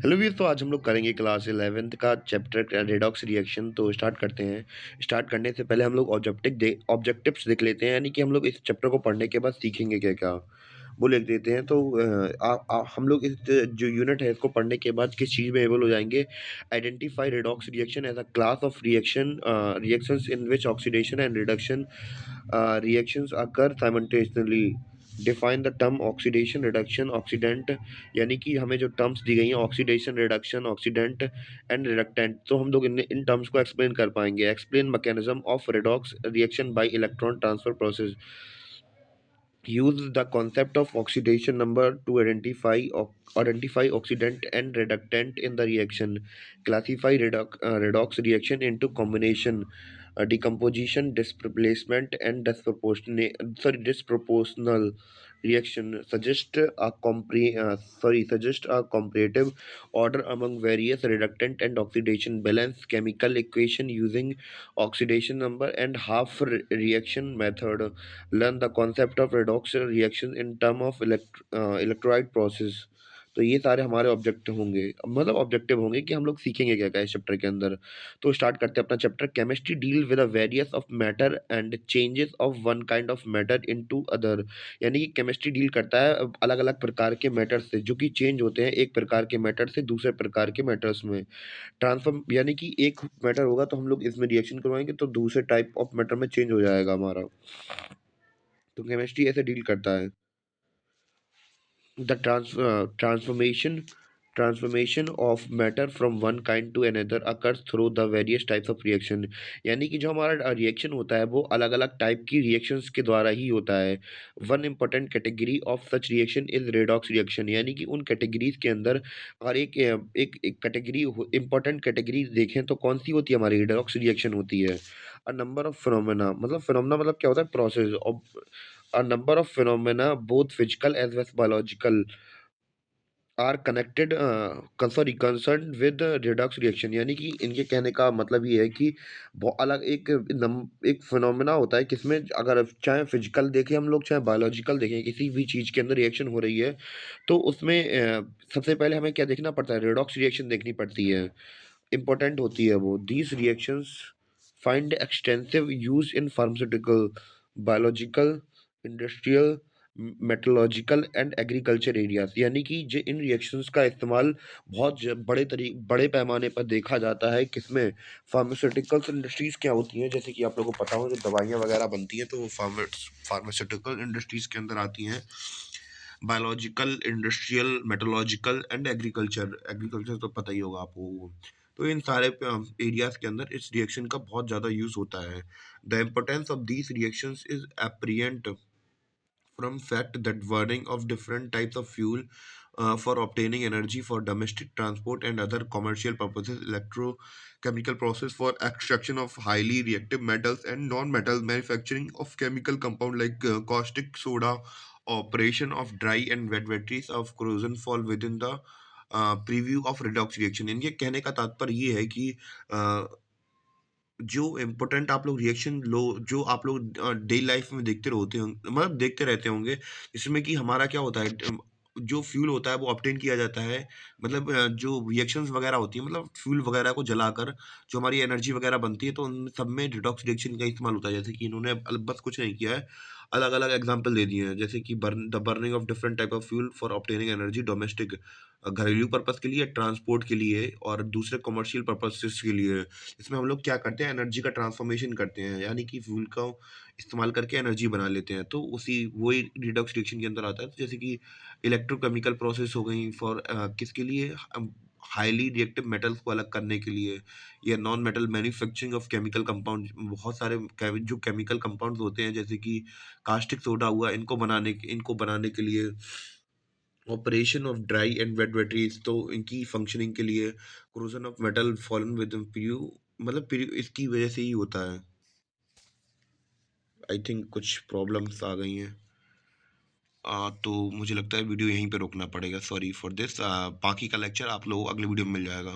Hello वीर, तो आज हम लोग करेंगे क्लास 11th का चैप्टर रेडॉक्स रिएक्शन। तो स्टार्ट करते हैं। स्टार्ट करने से पहले हम लोग ऑब्जेक्टिव्स देख लेते हैं, यानी कि हम लोग इस चैप्टर को पढ़ने के बाद सीखेंगे क्या क्या, वो लिख देते हैं। तो हम लोग इस जो यूनिट है इसको पढ़ने के बाद किस चीज़ में एबल हो जाएंगे। Identify redox reaction as a class of reactions in which oxidation and reduction reactions occur simultaneously. Define the term oxidation reduction oxidant, यानी कि हमें जो टर्म्स दी गई हैं oxidation reduction oxidant and reductant, तो हम लोग इन टर्म्स को एक्सप्लेन कर पाएंगे। Explain mechanism of redox reaction by electron transfer process. Use the concept of oxidation number to identify oxidant and reductant in the reaction. Classify redox reaction into combination, decomposition, displacement, and disproportional reaction. Suggest a comparative order among various reductant and oxidation. Balance chemical equation using oxidation number and half reaction method. Learn the concept of redox reaction in term of electrolyte process। तो ये सारे हमारे objective होंगे कि हम लोग सीखेंगे क्या क्या इस चैप्टर के अंदर। तो स्टार्ट करते हैं अपना chapter. Chemistry deal with a various of matter and changes of one kind of matter into other, यानी कि केमिस्ट्री डील करता है अलग अलग प्रकार के मैटर से जो कि चेंज होते हैं एक प्रकार के मैटर से दूसरे प्रकार के मैटर्स में। ट्रांसफॉर्म, यानी कि एक मैटर होगा तो हम लोग इसमें रिएक्शन करवाएंगे तो दूसरे टाइप ऑफ मैटर में चेंज हो जाएगा हमारा। तो केमिस्ट्री ऐसे डील करता है। The transformation of matter from one kind to another occurs through the various types of reaction, यानी कि जो हमारा रिएक्शन होता है वो अलग अलग टाइप की रिएक्शंस के द्वारा ही होता है। One important category of such reaction is redox reaction, यानी कि उन कैटेगरीज के अंदर और एक कैटेगरी इंपॉर्टेंट कैटेगरी देखें तो कौन सी होती है, हमारी रेडॉक्स रिएक्शन होती है। अ नंबर ऑफ फिनोमेना मतलब क्या होता है, process. A number of phenomena, both physical as well as biological, are connected concerned with redox reaction, यानी कि इनके कहने का मतलब ये है कि बहुत अलग एक फिनोमेना होता है किसमें अगर चाहे फिजिकल देखें हम लोग चाहे बायोलॉजिकल देखें, किसी भी चीज़ के अंदर रिएक्शन हो रही है तो उसमें सबसे पहले हमें क्या देखना पड़ता है, रेडॉक्स रिएक्शन देखनी पड़ती है। इंपॉर्टेंट होती है वो। These reactions find extensive use in pharmaceutical, biological, industrial, metrological and agriculture areas, यानी कि जो इन रिएक्शंस का इस्तेमाल बड़े पैमाने पर देखा जाता है किसमें, फार्मास्यूटिकल्स इंडस्ट्रीज क्या होती हैं, जैसे कि आप लोगों को पता हो जो दवाइयाँ वगैरह बनती हैं तो वो फार्मास्यूटिकल इंडस्ट्रीज के अंदर आती हैं। Biological, industrial, metrological and agriculture, agriculture तो पता ही होगा आपको। तो इन सारे एरियाज के अंदर इस रिएक्शन का बहुत ज़्यादा यूज होता है। The importance of these reactions is apparent from fact that burning of different types of fuel for obtaining energy for domestic transport and other commercial purposes, electrochemical process for extraction of highly reactive metals and non-metal, manufacturing of chemical compound like caustic soda, operation of dry and wet batteries of corrosion fall within the preview of redox reaction। इनके कहने का तात्पर्य ये है कि जो important आप लोग रिएक्शन लो जो आप लोग डेली लाइफ में देखते होते होंगे, मतलब देखते रहते होंगे, इसमें कि हमारा क्या होता है, जो फ्यूल होता है वो ऑब्टेन किया जाता है, मतलब जो रिएक्शंस वगैरह होती है मतलब फ्यूल वगैरह को जलाकर जो हमारी एनर्जी वगैरह बनती है तो उन सब में रिडॉक्स रिएक्शन का इस्तेमाल होता है। जैसे कि इन्होंने बस कुछ नहीं किया है, अलग अलग एग्जाम्पल दे दिए हैं, जैसे कि burning of different type of fuel for obtaining energy domestic, घरेलू पर्पस के लिए, ट्रांसपोर्ट के लिए और दूसरे कमर्शियल पर्पसेस के लिए। इसमें हम लोग क्या करते हैं, एनर्जी का ट्रांसफॉर्मेशन करते हैं, यानी कि फ्यूल का इस्तेमाल करके एनर्जी बना लेते हैं, तो उसी वही रिडॉक्स रिएक्शन के अंदर आता है। तो जैसे कि इलेक्ट्रोकेमिकल प्रोसेस हो गई फॉर किसके लिए, हाईली रिएक्टिव मेटल्स को अलग करने के लिए, या non metal manufacturing of chemical compound, बहुत सारे जो केमिकल कंपाउंड्स होते हैं जैसे कि कास्टिक सोडा हुआ, इनको बनाने के लिए, operation of dry and wet batteries, तो इनकी फंक्शनिंग के लिए, corrosion of metal fallen with पीयू, मतलब इसकी वजह से ही होता है। आई थिंक कुछ प्रॉब्लम्स आ गई हैं। तो मुझे लगता है वीडियो यहीं पे रोकना पड़ेगा, सॉरी फॉर दिस। बाकी का लेक्चर आप लोगों को अगले वीडियो में मिल जाएगा।